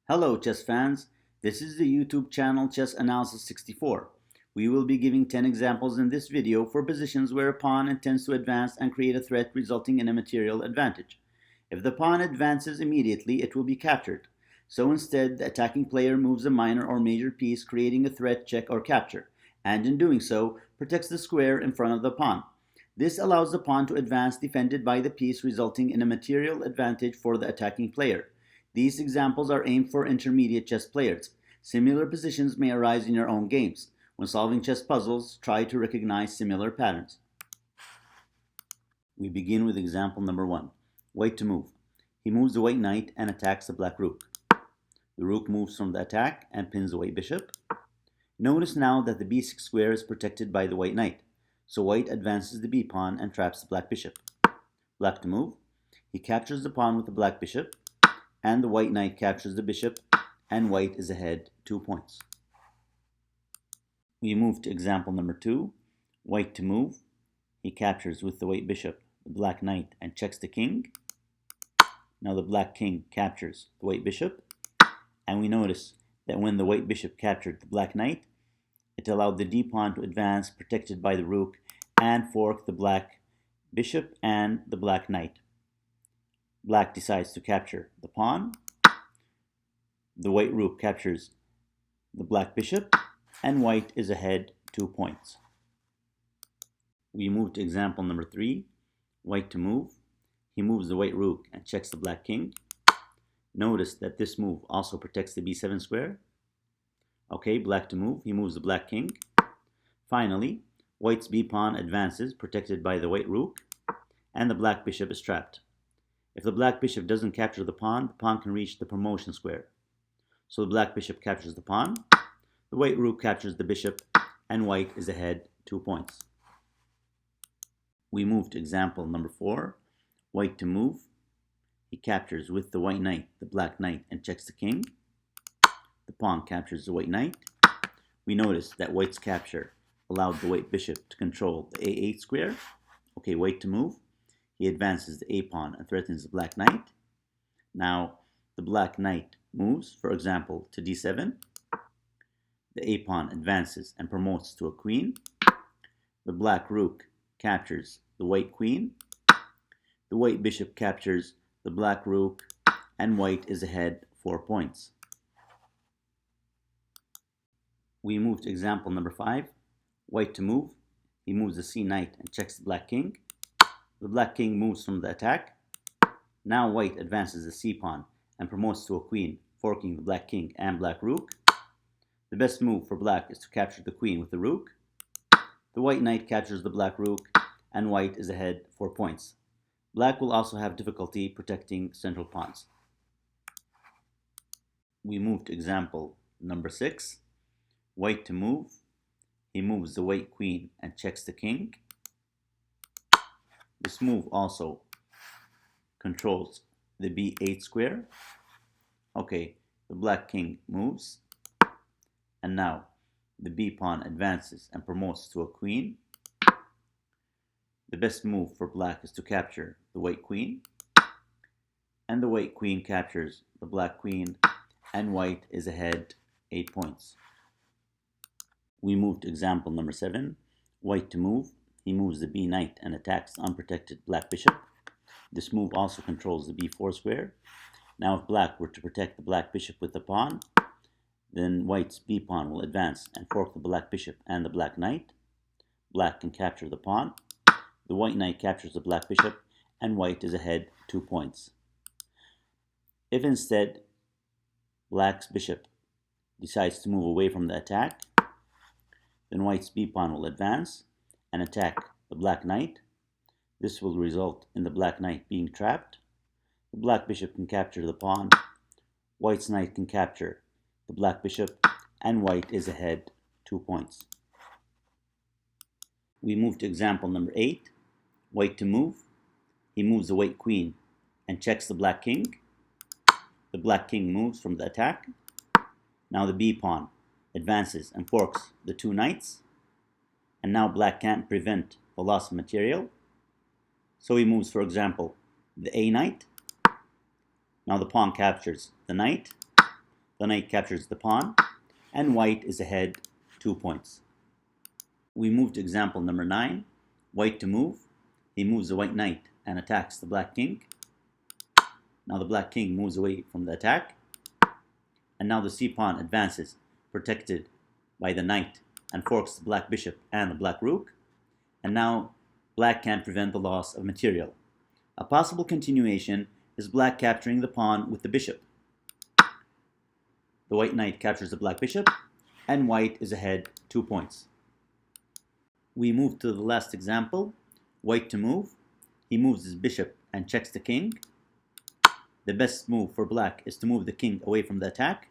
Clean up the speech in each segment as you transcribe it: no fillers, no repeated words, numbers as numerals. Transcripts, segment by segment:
Hello chess fans, this is the YouTube channel Chess Analysis 64. We will be giving 10 examples in this video for positions where a pawn intends to advance and create a threat resulting in a material advantage. If the pawn advances immediately, it will be captured. So instead, the attacking player moves a minor or major piece, creating a threat, check, or capture, and in doing so, protects the square in front of the pawn. This allows the pawn to advance defended by the piece, resulting in a material advantage for the attacking player. These examples are aimed for intermediate chess players. Similar positions may arise in your own games. When solving chess puzzles, try to recognize similar patterns. We begin with example number 1. White to move. He moves the white knight and attacks the black rook. The rook moves from the attack and pins the white bishop. Notice now that the b6 square is protected by the white knight, so white advances the b pawn and traps the black bishop. Black to move. He captures the pawn with the black bishop, and the white knight captures the bishop, and white is ahead 2 points. We move to example number 2. White to move. He captures with the white bishop the black knight and checks the king. Now the black king captures the white bishop, and we notice that when the white bishop captured the black knight, it allowed the d pawn to advance protected by the rook and fork the black bishop and the black knight. Black decides to capture the pawn. The white rook captures the black bishop, and white is ahead 2 points. We move to example number 3. White to move. He moves the white rook and checks the black king. Notice that this move also protects the b7 square. Okay, black to move. He moves the black king. Finally, white's b pawn advances protected by the white rook, and the black bishop is trapped. If the black bishop doesn't capture the pawn can reach the promotion square. So the black bishop captures the pawn, the white rook captures the bishop, and white is ahead 2 points. We move to example number 4. White to move. He captures with the white knight the black knight and checks the king. The pawn captures the white knight. We notice that white's capture allowed the white bishop to control the a8 square. Okay, white to move. He advances the a pawn and threatens the black knight. Now the black knight moves, for example, to d7. The a pawn advances and promotes to a queen. The black rook captures the white queen. The white bishop captures the black rook, and white is ahead 4 points. We move to example number 5. White to move. He moves the c knight and checks the black king. The black king moves from the attack. Now white advances the c pawn and promotes to a queen, forking the black king and black rook. The best move for black is to capture the queen with the rook. The white knight captures the black rook, and white is ahead 4 points. Black will also have difficulty protecting central pawns. We move to example number 6. White to move. He moves the white queen and checks the king. This move also controls the b8 square. Okay, the black king moves, and now the b pawn advances and promotes to a queen. The best move for black is to capture the white queen, and the white queen captures the black queen, and white is ahead 8 points. We move to example number 7. White to move. He moves the b knight and attacks the unprotected black bishop. This move also controls the b4 square. Now if black were to protect the black bishop with the pawn, then white's b pawn will advance and fork the black bishop and the black knight. Black can capture the pawn. The white knight captures the black bishop, and white is ahead 2 points. If instead black's bishop decides to move away from the attack, then white's b pawn will advance and attack the black knight. This will result in the black knight being trapped. The black bishop can capture the pawn. White's knight can capture the black bishop, and white is ahead 2 points. We move to example number 8. White to move. He moves the white queen and checks the black king. The black king moves from the attack. Now the b pawn advances and forks the 2 knights, and now black can't prevent the loss of material, so he moves, for example, the a knight. Now the pawn captures the knight. The knight captures the pawn, and white is ahead 2 points. We move to example number 9. White to move. He moves the white knight and attacks the black king. Now the black king moves away from the attack. And now the c-pawn advances, protected by the knight, and forks the black bishop and the black rook. And now black can't prevent the loss of material. A possible continuation is black capturing the pawn with the bishop. The white knight captures the black bishop, and white is ahead 2 points. We move to the last example. White to move. He moves his bishop and checks the king. The best move for black is to move the king away from the attack.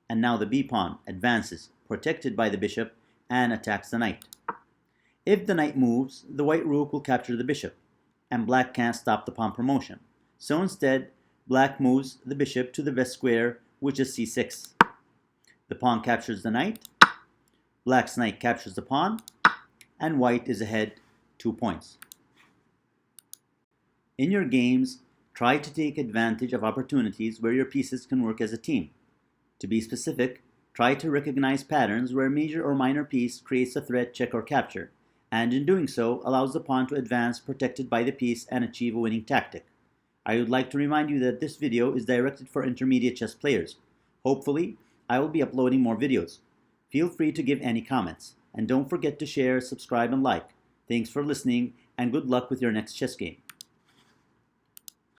And now the b-pawn advances, protected by the bishop, and attacks the knight. If the knight moves, the white rook will capture the bishop, and black can't stop the pawn promotion. So instead, black moves the bishop to the best square, which is c6. The pawn captures the knight. Black's knight captures the pawn, and white is ahead 2 points. In your games, try to take advantage of opportunities where your pieces can work as a team. To be specific, try to recognize patterns where a major or minor piece creates a threat, check, or capture, and in doing so allows the pawn to advance protected by the piece and achieve a winning tactic. I would like to remind you that this video is directed for intermediate chess players. Hopefully, I will be uploading more videos. Feel free to give any comments, and don't forget to share, subscribe, and like. Thanks for listening, and good luck with your next chess game.